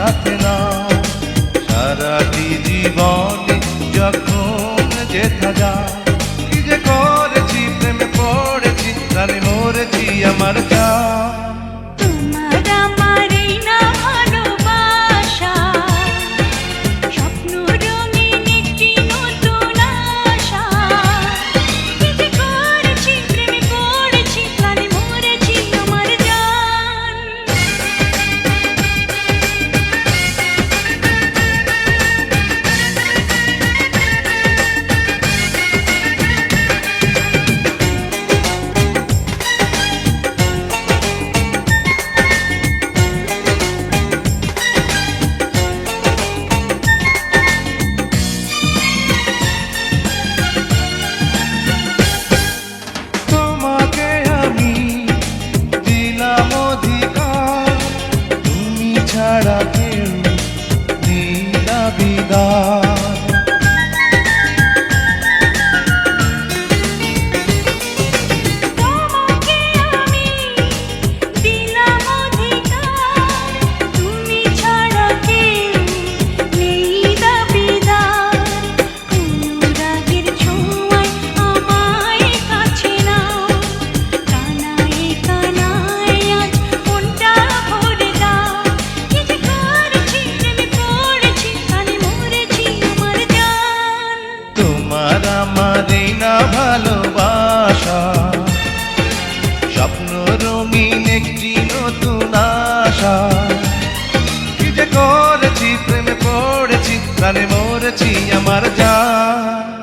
সাথে না সারাটি জীবনে যখন যেথা যায় কি যে করেছি প্রেমে পড়েছি প্রাণে মরেছি আমার জান ছাড়া কেউ দিলা বিদায় তোমাকে আমি দিলাম অধিকার তুমি ছাড়া কেউ নেই দাবিদার অনুরাগের ছোঁয়ায় আমায় কাছে নাও কানায় কানায় আজ মনটা ভরে দাও তোমার আমার এই না ভালোবাসা স্বপ্ন রঙিন একটি নতুন আশা কি যে করেছি প্রেমে পড়েছি প্রাণে মরেছি আমার জান